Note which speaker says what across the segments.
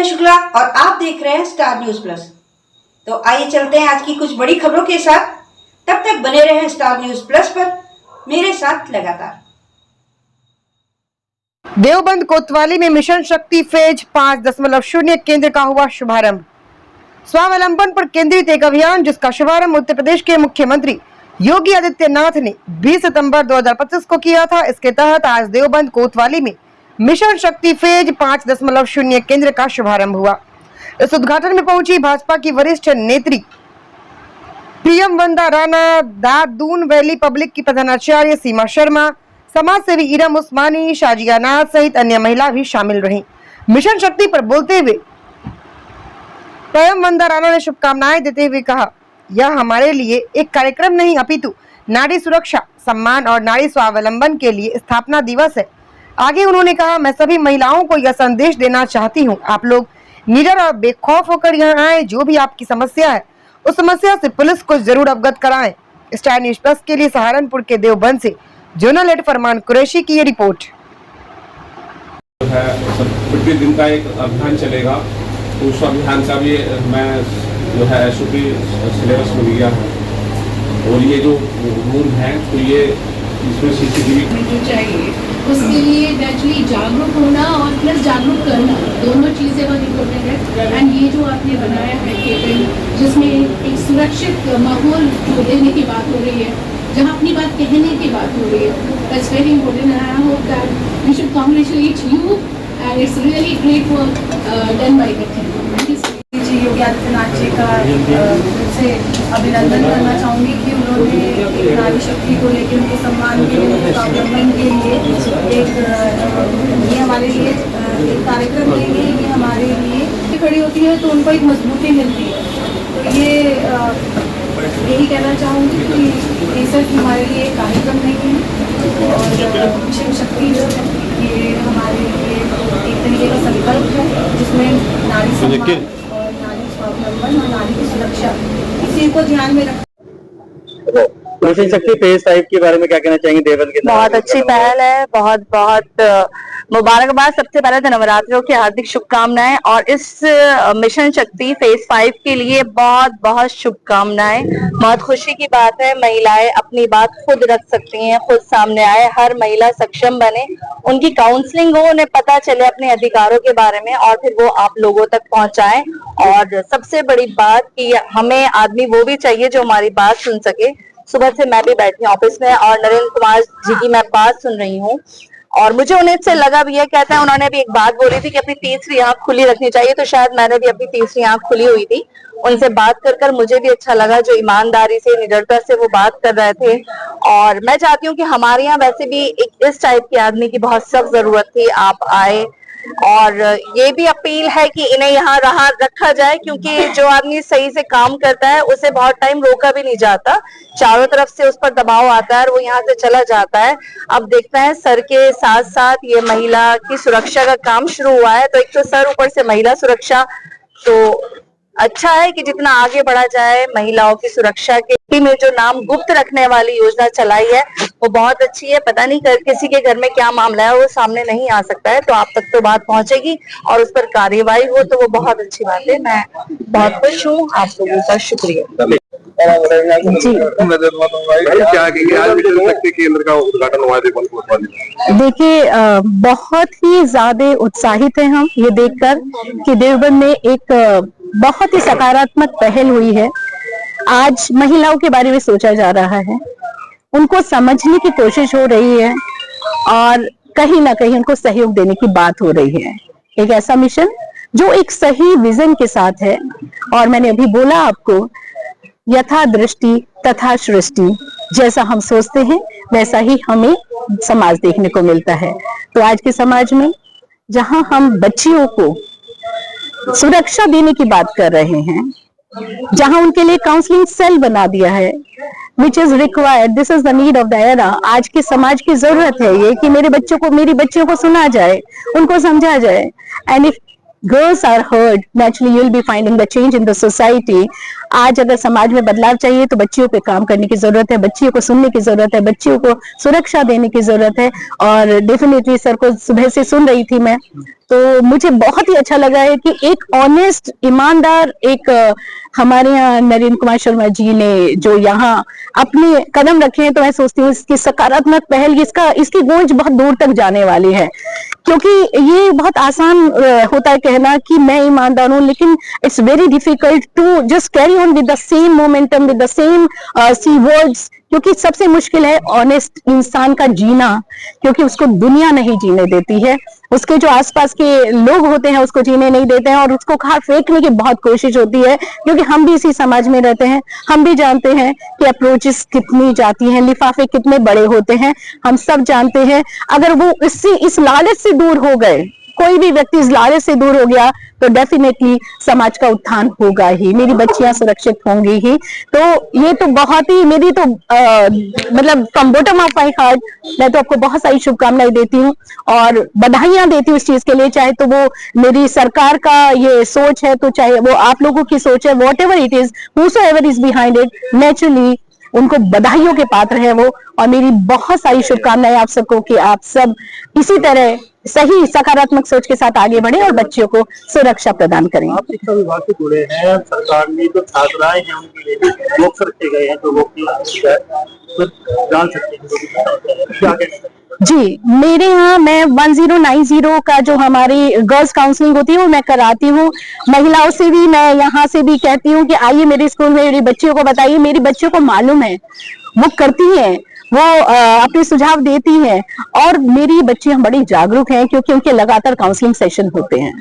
Speaker 1: मैं शुक्ला और आप देख रहे हैं स्टार न्यूज प्लस। तो आइए चलते हैं आज की कुछ बड़ी खबरों के साथ। तब तक बने रहें स्टार न्यूज प्लस पर मेरे साथ लगातार।
Speaker 2: देवबंद कोतवाली में मिशन शक्ति फेज 5.0 केंद्र का हुआ शुभारंभ। स्वावलंबन पर केंद्रित एक अभियान जिसका शुभारंभ उत्तर प्रदेश के मुख्यमंत्री योगी आदित्यनाथ ने 20 सितंबर 2025 को किया था। इसके तहत आज देवबंद कोतवाली में मिशन शक्ति फेज 5.0 केंद्र का शुभारंभ हुआ। इस उद्घाटन में पहुंची भाजपा की वरिष्ठ नेत्री पीएम वंदा राणा, दादून वैली पब्लिक की प्रधानाचार्य सीमा शर्मा, समाज सेवी इरम उस्मानी, शाजिया नाथ सहित अन्य महिला भी शामिल रहीं। मिशन शक्ति पर बोलते हुए पीएम वंदा राणा ने शुभकामनाएं देते हुए कहा, यह हमारे लिए एक कार्यक्रम नहीं अपितु नारी सुरक्षा, सम्मान और नारी स्वावलंबन के लिए स्थापना दिवस है। आगे उन्होंने कहा, मैं सभी महिलाओं को यह संदेश देना चाहती हूँ, आप लोग निडर और बेखौफ होकर यहाँ आए। जो भी आपकी समस्या है उस समस्या से पुलिस को जरूर अवगत कराएं। स्टार न्यूज प्लस के लिए सहारनपुर के देवबंद से जोनल हेड फरमान कुरैशी की ये रिपोर्ट
Speaker 3: है। 50 दिन का एक अभियान चलेगा, तो उस अभियान का भी मैं जो है एसओपी सिलेबस में लिया है। और ये जो रूम है तो ये इसमें सीसीटीवी
Speaker 4: जो चाहिए उसके लिए नेचुरली जागरूक होना और प्लस जागरूक करना, दोनों चीज़ें बहुत इम्पोर्टेंट है। एंड ये जो आपने बनाया है केबिन, जिसमें एक सुरक्षित माहौल जो देने की बात हो रही है, जहाँ अपनी बात कहने की बात हो रही है, that's very important. And I hope that we should congratulate you and it's really great work done by the team.
Speaker 5: Yogi Adityanath ji का से अभिनंदन करना चाहूँगी कि उन्होंने नारी शक्ति को लेकर, उनके सम्मान के लिए, स्वावलंबन के लिए ये हमारे लिए एक कार्यक्रम लेंगे। ये हमारे लिए खड़ी होती है तो उनको एक मजबूती मिलती है। तो ये यही कहना चाहूँगी कि ये सिर्फ हमारे लिए एक कार्यक्रम नहीं है और मिशन शक्ति जो है ये हमारे लिए एक तरीके का संकल्प है, जिसमें नारी सम्मान और नारी स्वावलंबन और नारी की सुरक्षा इसी को ध्यान में रख।
Speaker 6: मिशन शक्ति फेज 5 के बारे में क्या कहना चाहेंगे? देवबंद के
Speaker 7: बहुत अच्छी पहल है, बहुत बहुत मुबारकबाद। सबसे पहले तो नवरात्रों की हार्दिक शुभकामनाएं और इस मिशन शक्ति फेज 5 के लिए बहुत बहुत शुभकामनाएं। बहुत खुशी की बात है, महिलाएं अपनी बात खुद रख सकती हैं, खुद सामने आए, हर महिला सक्षम बने, उनकी काउंसलिंग हो, उन्हें पता चले अपने अधिकारों के बारे में और फिर वो आप लोगों तक पहुंचाएं। और सबसे बड़ी बात कि हमें आदमी वो भी चाहिए जो हमारी बात सुन सके। सुबह से मैं भी बैठी हूँ ऑफिस में और नरेंद्र कुमार जी की मैं बात सुन रही हूँ और मुझे उन्हें से लगा भी है, कहते हैं उन्होंने भी एक बात बोली थी कि अपनी तीसरी आंख खुली रखनी चाहिए, तो शायद मैंने भी अपनी तीसरी आंख खुली हुई थी। उनसे बात कर मुझे भी अच्छा लगा, जो ईमानदारी से, निडरता से वो बात कर रहे थे। और मैं चाहती हूँ कि हमारे यहाँ वैसे भी एक इस टाइप के आदमी की बहुत सख्त जरूरत थी, आप आए। और ये भी अपील है कि इन्हें यहाँ रखा जाए, क्योंकि जो आदमी सही से काम करता है उसे बहुत टाइम रोका भी नहीं जाता, चारों तरफ से उस पर दबाव आता है और वो यहाँ से चला जाता है। अब देखते हैं, सर के साथ साथ ये महिला की सुरक्षा का काम शुरू हुआ है, तो एक तो सर, ऊपर से महिला सुरक्षा, तो अच्छा है कि जितना आगे बढ़ा जाए महिलाओं की सुरक्षा के में जो नाम गुप्त रखने वाली योजना चलाई है वो बहुत अच्छी है। पता नहीं किसी के घर में क्या मामला है वो सामने नहीं आ सकता है, तो आप तक तो बात पहुंचेगी और उस पर कार्यवाही हो तो वो बहुत अच्छी बात है। मैं बहुत खुश हूँ, आप लोगों का शुक्रिया। देखिए, बहुत ही ज्यादा उत्साहित है हम ये देखकर कि देवबंद में एक बहुत ही सकारात्मक पहल हुई है। आज महिलाओं के बारे में सोचा जा रहा है, उनको समझने की कोशिश हो रही है और कहीं ना कहीं उनको सहयोग देने की बात हो रही है। एक ऐसा मिशन जो एक सही विजन के साथ है और मैंने अभी बोला आपको, यथा दृष्टि तथा सृष्टि, जैसा हम सोचते हैं वैसा ही हमें समाज देखने को मिलता है। तो आज के समाज में जहां हम बच्चियों को सुरक्षा देने की बात कर रहे हैं, जहां उनके लिए काउंसलिंग सेल बना दिया है, which is required, this is the need of the era. आज के समाज की जरूरत है ये कि मेरी बच्चियों को सुना जाए, उनको समझा जाए। And if
Speaker 8: girls are heard, naturally you'll be finding the change in the society. आज अगर समाज में बदलाव चाहिए तो बच्चियों पे काम करने की जरूरत है, बच्चियों को सुनने की जरूरत है, बच्चियों को सुरक्षा देने की जरूरत है। और डेफिनेटली सर को सुबह से सुन रही थी मैं, तो मुझे बहुत ही अच्छा लगा है कि एक ऑनेस्ट, ईमानदार, एक हमारे यहाँ नरेंद्र कुमार शर्मा जी ने जो यहाँ अपने कदम रखे हैं, तो मैं सोचती हूँ इसकी सकारात्मक पहल, इसकी गूंज बहुत दूर तक जाने वाली है। क्योंकि ये बहुत आसान होता है कहना कि मैं ईमानदार हूँ, लेकिन it's very difficult to just carry on with the same momentum, with the same C words, क्योंकि सबसे मुश्किल है ऑनेस्ट इंसान का जीना, क्योंकि उसको दुनिया नहीं जीने देती है, उसके जो आसपास के लोग होते हैं उसको जीने नहीं देते हैं, और उसको बाहर फेंकने की बहुत कोशिश होती है। क्योंकि हम भी इसी समाज में रहते हैं, हम भी जानते हैं कि अप्रोचेस कितनी जाती हैं, लिफाफे कितने बड़े होते हैं, हम सब जानते हैं। अगर वो इस लालच से दूर हो गए, कोई भी व्यक्ति इस लालच से दूर हो गया, तो डेफिनेटली समाज का उत्थान होगा ही, मेरी बच्चियां सुरक्षित होंगी ही। तो ये तो बहुत ही मेरी तो मतलब from bottom of my heart मैं तो आपको बहुत सारी शुभकामनाएं देती हूँ और बधाइयां देती हूँ इस चीज के लिए। चाहे तो वो मेरी सरकार का ये सोच है, तो चाहे वो आप लोगों की सोच है, what ever it is, whosoever is behind it, naturally उनको बधाइयों के पात्र है वो। और मेरी बहुत सारी शुभकामनाएं आप सबको कि आप सब इसी तरह सही सकारात्मक सोच के साथ आगे बढ़े और बच्चियों को सुरक्षा प्रदान करें।
Speaker 6: आप शिक्षा विभाग से जुड़े हैं, सरकार ने जो छात्राएं हैं उनके लिए बॉक्स रखे गए हैं, जो वो जान सकते हैं क्या कहना
Speaker 8: जी, मेरे यहाँ मैं 1090 का जो हमारी गर्ल्स काउंसलिंग होती है वो मैं कराती हूँ। महिलाओं से भी मैं यहाँ से भी कहती हूँ कि आइए मेरे स्कूल में मेरी बच्चियों को बताइए। मेरी बच्चियों को मालूम है, वो करती हैं, वो अपने सुझाव देती हैं, और मेरी बच्चियां बड़ी जागरूक हैं क्योंकि उनके लगातार काउंसलिंग सेशन होते हैं।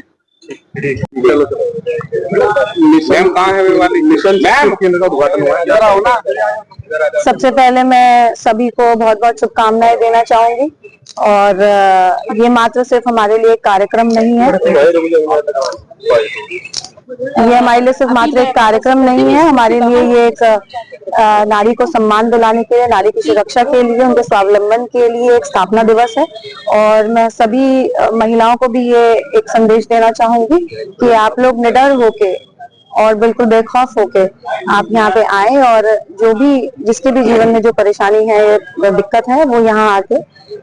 Speaker 3: मैम कहाँ है मिशन केंद्र का उद्घाटन हुआ है, जरा हो ना।
Speaker 7: सबसे पहले मैं सभी को बहुत बहुत शुभकामनाएं देना चाहूंगी। और ये मात्र सिर्फ हमारे लिए एक कार्यक्रम नहीं है, ये हमारे लिए सिर्फ मात्र एक कार्यक्रम नहीं है, हमारे लिए ये एक नारी को सम्मान दिलाने के लिए, नारी की सुरक्षा के लिए, उनके स्वावलंबन के लिए एक स्थापना दिवस है। और मैं सभी महिलाओं को भी ये एक संदेश देना चाहूंगी कि आप लोग निडर होके और बिल्कुल बेखौफ होके आप यहाँ पे आए, और जो भी जिसके भी जीवन में जो परेशानी है, दिक्कत है, वो यहाँ आके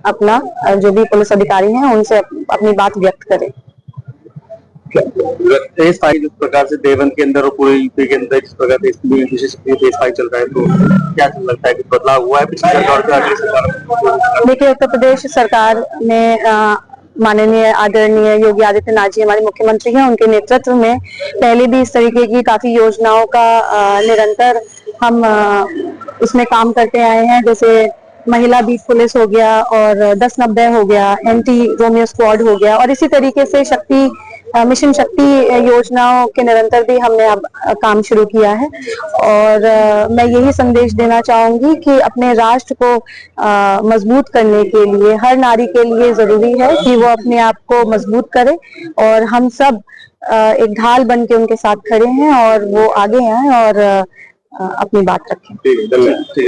Speaker 7: अपना जो भी पुलिस अधिकारी हैं उनसे अपनी बात व्यक्त करें।
Speaker 6: फेज 5 जिस प्रकार से देवबंद के अंदर और पूरे यूपी के अंदर जिस प्रकार से फेज 5 चल रहा है, तो क्या लगता है कि बदलाव हुआ है पिछली सरकार से अगली सरकार?
Speaker 7: देखिए, उत्तर प्रदेश सरकार में माननीय आदरणीय योगी आदित्यनाथ जी हमारे मुख्यमंत्री हैं, उनके नेतृत्व में पहले भी इस तरीके की काफी योजनाओं का निरंतर हम उसमें काम करते आए हैं। जैसे महिला बीट पुलिस हो गया, और 1090 हो गया, एंटी रोमियो स्क्वाड हो गया, और इसी तरीके से मिशन शक्ति योजनाओं के निरंतर भी हमने अब काम शुरू किया है। और मैं यही संदेश देना चाहूंगी कि अपने राष्ट्र को मजबूत करने के लिए हर नारी के लिए जरूरी है कि वो अपने आप को मजबूत करे, और हम सब एक ढाल बन के उनके साथ खड़े हैं और वो आगे आए और अपनी बात रखें।